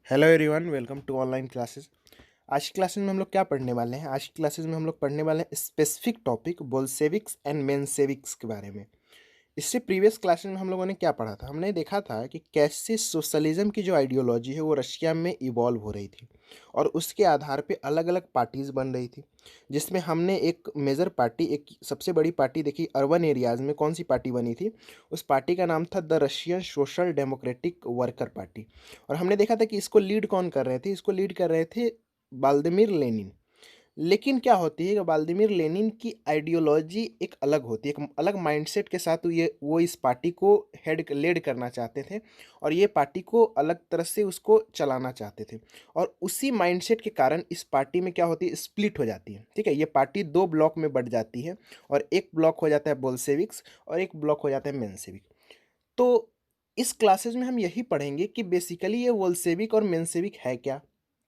Hello everyone, welcome to online classes. आज की classes में हम लोग क्या पढ़ने वाले हैं? आज की क्लासेस में हम लोग पढ़ने वाले हैं स्पेसिफिक टॉपिक बोल्शेविक्स एंड मेंशेविक्स के बारे में। इससे प्रीवियस क्लासेस में हम लोगों ने क्या पढ़ा था? हमने देखा था कि कैसे सोशलिज्म की जो आइडियोलॉजी है वो रशिया में इवॉल्व हो रही थी और उसके आधार पे अलग अलग पार्टीज बन रही थी, जिसमें हमने एक मेजर पार्टी, एक सबसे बड़ी पार्टी देखी अर्बन एरियाज में। कौन सी पार्टी बनी थी? उस पार्टी का नाम था the Russian social democratic worker party. और हमने देखा था कि इसको लीड कौन कर रहे थे? इसको लीड कर रहे थे व्लादिमीर लेनिन। लेकिन क्या होती है कि व्लादिमीर लेनिन की आइडियोलॉजी एक अलग होती है, एक अलग माइंडसेट के साथ वो इस पार्टी को हेड लीड करना चाहते थे और ये पार्टी को अलग तरह से उसको चलाना चाहते थे। और उसी माइंडसेट के कारण इस पार्टी में क्या होती है, स्प्लिट हो जाती है। ठीक है, ये पार्टी दो ब्लॉक में बढ़ जाती है और एक ब्लॉक हो जाता है बोल्शेविक्स और एक ब्लॉक हो जाता है मेंशेविक। तो इस क्लासेस में हम यही पढ़ेंगे कि बेसिकली ये बोल्शेविक और मेंशेविक है क्या।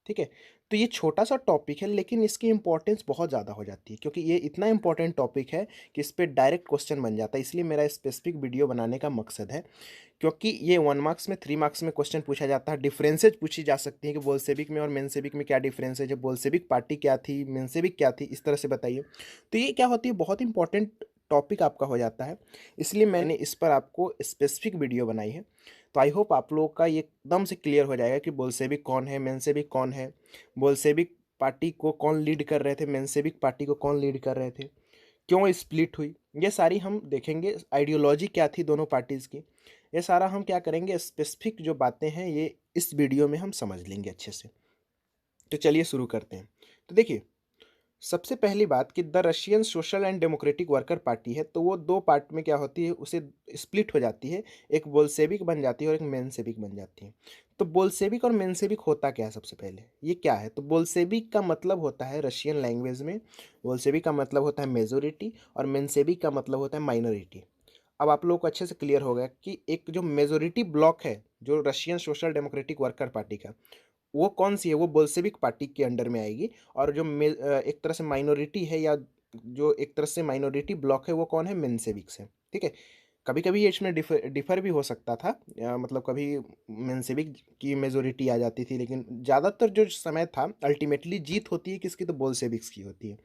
ठीक है, तो ये छोटा सा टॉपिक है लेकिन इसकी इंपॉर्टेंस बहुत ज़्यादा हो जाती है, क्योंकि ये इतना इंपॉर्टेंट टॉपिक है कि इस पर डायरेक्ट क्वेश्चन बन जाता है। इसलिए मेरा स्पेसिफिक वीडियो बनाने का मकसद है, क्योंकि ये 1 मार्क्स में 3 मार्क्स में क्वेश्चन पूछा जाता है। डिफरेंसेज पूछी जा सकती है कि बोल्शेविक में और मेंशेविक में क्या डिफरेंस है, जब बोल्शेविक पार्टी क्या थी, मेंशेविक क्या थी, इस तरह से बताइए। तो ये क्या होती है, बहुत इंपॉर्टेंट टॉपिक आपका हो जाता है। इसलिए मैंने इस पर आपको स्पेसिफिक वीडियो बनाई है। तो आई होप आप लोगों का ये एकदम से क्लियर हो जाएगा कि बोल्शेविक कौन है, मेंशेविक कौन है, बोल्शेविक पार्टी को कौन लीड कर रहे थे, मेंशेविक पार्टी को कौन लीड कर रहे थे, क्यों स्प्लिट हुई, ये सारी हम देखेंगे। आइडियोलॉजी क्या थी दोनों पार्टीज़ की, ये सारा हम क्या करेंगे, स्पेसिफिक जो बातें हैं ये इस वीडियो में हम समझ लेंगे अच्छे से। तो चलिए शुरू करते हैं। तो देखिए, सबसे पहली बात कि the Russian social and democratic worker party है, तो वो दो पार्ट में क्या होती है, उसे स्प्लिट हो जाती है। एक बोल्शेविक बन जाती है और एक मेंशेविक बन जाती है। तो बोल्शेविक और मेंशेविक होता क्या है? सबसे पहले ये क्या है? तो बोल्शेविक का मतलब होता है रशियन लैंग्वेज में, बोल्शेविक का मतलब होता है मेजोरिटी और मेंशेविक का मतलब होता है माइनॉरिटी। अब आप लोगों को अच्छे से क्लियर हो गया कि एक जो मेजोरिटी ब्लॉक है जो Russian social democratic worker party का, वो कौन सी है? वो बोल्शेविक पार्टी के अंडर में आएगी। और जो एक तरह से माइनॉरिटी है, या जो एक तरह से माइनॉरिटी ब्लॉक है, वो कौन है? मेंशेविक से। ठीक है, कभी कभी ये इसमें डिफर भी हो सकता था, मतलब कभी मेंशेविक की मेजोरिटी आ जाती थी, लेकिन ज़्यादातर जो समय था अल्टीमेटली जीत होती है किसकी? तो बोल्शेविक्स की होती है।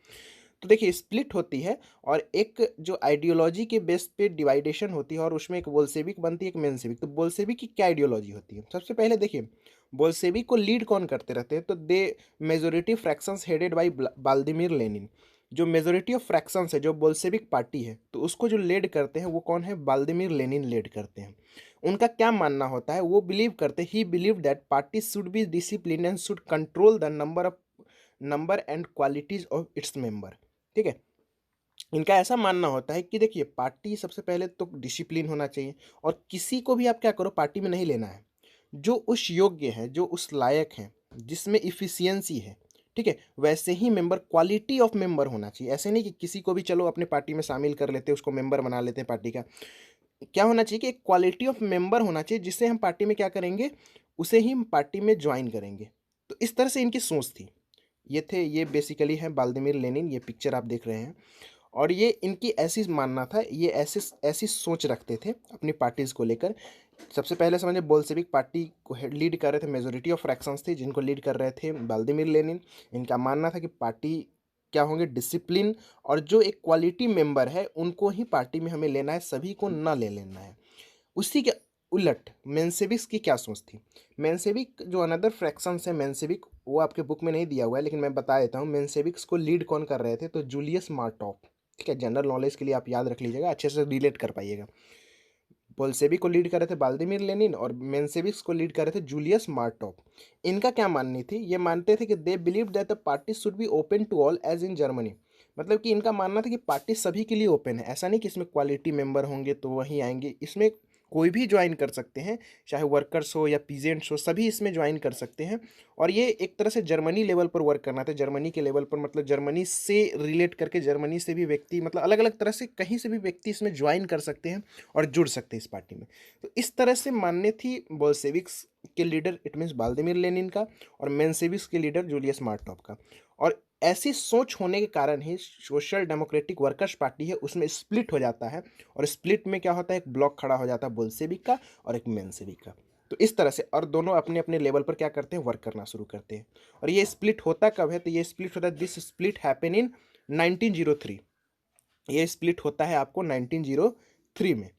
तो देखिए, स्प्लिट होती है और एक जो आइडियोलॉजी के बेस पे डिवाइडेशन होती है और उसमें एक बोल्शेविक बनती है, एक मेंशेविक। तो बोल्शेविक की क्या आइडियोलॉजी होती है? सबसे पहले देखिए, बोल्शेविक को लीड कौन करते रहते हैं? तो the majority fractions headed by Vladimir Lenin. जो मेजोरिटी ऑफ फ्रैक्शंस है, जो बोल्शेविक पार्टी है, तो उसको जो लीड करते हैं वो कौन है? व्लादिमीर लेनिन लीड करते हैं। उनका क्या मानना होता है? वो बिलीव करते, ही believe that party should be discipline and should control the number and qualities of its member. ठीक है, इनका ऐसा मानना होता है कि देखिए, पार्टी सबसे पहले तो डिसिप्लिन होना चाहिए और किसी को भी आप क्या करो, पार्टी में नहीं लेना है जो उस योग्य है, जो उस लायक है, जिसमें इफिशियंसी है। ठीक है, वैसे ही मेंबर, क्वालिटी ऑफ मेंबर होना चाहिए। ऐसे नहीं कि किसी को भी चलो अपने पार्टी में शामिल कर लेते हैं, उसको मेंबर बना लेते हैं पार्टी का। क्या होना चाहिए कि एक क्वालिटी ऑफ मेंबर होना चाहिए, जिससे हम पार्टी में क्या करेंगे, उसे ही हम पार्टी में ज्वाइन करेंगे। तो इस तरह से इनकी सोच थी। ये बेसिकली है व्लादिमीर लेनिन, ये पिक्चर आप देख रहे हैं। और ये इनकी ऐसी मानना था, ये ऐसी ऐसी सोच रखते थे अपनी पार्टीज को लेकर। सबसे पहले समझे, बोल्शेविक पार्टी को लीड कर रहे थे, मेजोरिटी ऑफ फ्रैक्शंस थी जिनको लीड कर रहे थे व्लादिमीर लेनिन। इनका मानना था कि पार्टी क्या होंगे, डिसिप्लिन, और जो एक क्वालिटी मेंबर है उनको ही पार्टी में हमें लेना है, सभी को ना ले लेना है। उसी के उलट मेंशेविक्स की क्या सोच थी? मेंशेविक जो अनदर फ्रैक्शंस है मेंशेविक, वो आपके बुक में नहीं दिया हुआ है लेकिन मैं बता देता हूँ। मेंशेविक्स को लीड कौन कर रहे थे? तो जूलियस मार्टोव। ठीक है, जनरल नॉलेज के लिए आप याद रख लीजिएगा, अच्छे से रिलेट कर पाइएगा। बोल्शेविक को लीड कर रहे थे व्लादिमीर लेनिन और मेंशेविक्स को लीड कर रहे थे जूलियस मार्टोव। इनका क्या माननी थी? ये मानते थे कि they believe that the party should be open to all as in Germany. मतलब कि इनका मानना था कि पार्टी सभी के लिए ओपन है। ऐसा नहीं कि इसमें क्वालिटी मेंबर होंगे तो वही आएंगे, इसमें कोई भी ज्वाइन कर सकते हैं, चाहे वर्कर्स हो या पीजेंट्स हो, सभी इसमें ज्वाइन कर सकते हैं। और ये एक तरह से जर्मनी लेवल पर वर्क करना था, जर्मनी के लेवल पर, मतलब जर्मनी से रिलेट करके, जर्मनी से भी व्यक्ति, मतलब अलग अलग तरह से कहीं से भी व्यक्ति इसमें ज्वाइन कर सकते हैं और जुड़ सकते हैं इस पार्टी में। तो इस तरह से मानने थी बोल्शेविक्स के leader, it means Vladimir Lenin का, और मेंशेविक्स के लीडर जूलियस मार्टोव का। और ऐसी सोच होने के कारण ही सोशल डेमोक्रेटिक वर्कर्स पार्टी है उसमें स्प्लिट हो जाता है। और स्प्लिट में क्या होता है, एक ब्लॉक खड़ा हो जाता है बोल्शेविक का और एक मेंशेविक का। तो इस तरह से और दोनों अपने अपने लेवल पर क्या करते हैं, वर्क करना शुरू करते हैं। और ये स्प्लिट होता कब है, तो ये स्प्लिट होता है, दिस स्प्लिट हैपन इन 1903। ये स्प्लिट होता है आपको 1903 में।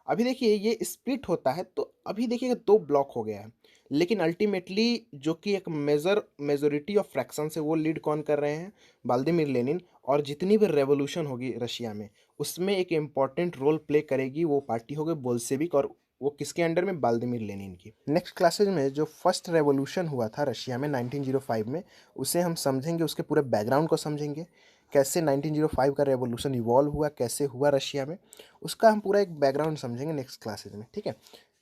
अभी देखिए ये स्प्लिट होता है तो अभी देखिएगा दो ब्लॉक हो गया है, लेकिन अल्टीमेटली जो कि एक मेजोरिटी ऑफ फ्रैक्शन से वो लीड कौन कर रहे हैं, व्लादिमीर लेनिन। और जितनी भी रेवोल्यूशन होगी रशिया में उसमें एक इम्पॉर्टेंट रोल प्ले करेगी वो पार्टी होगी बोल्शेविक, और वो किसके अंडर में, व्लादिमीर लेनिन की। नेक्स्ट क्लासेज में जो फर्स्ट रेवोल्यूशन हुआ था रशिया में 1905 में, उसे हम समझेंगे, उसके पूरे बैकग्राउंड को समझेंगे, कैसे 1905 का रेवोल्यूशन इवॉल्व हुआ, कैसे हुआ रशिया में, उसका हम पूरा एक बैकग्राउंड समझेंगे नेक्स्ट क्लासेज में, ठीक है।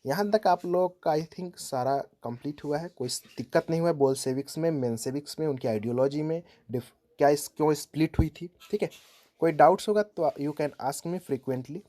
यहाँ तक आप लोग का आई थिंक सारा कंप्लीट हुआ है, कोई दिक्कत नहीं हुआ है बोल्शेविक्स में, मेंशेविक्स में, उनकी आइडियोलॉजी में क्या क्यों स्प्लिट हुई थी, ठीक है। कोई डाउट्स होगा तो you can ask me frequently.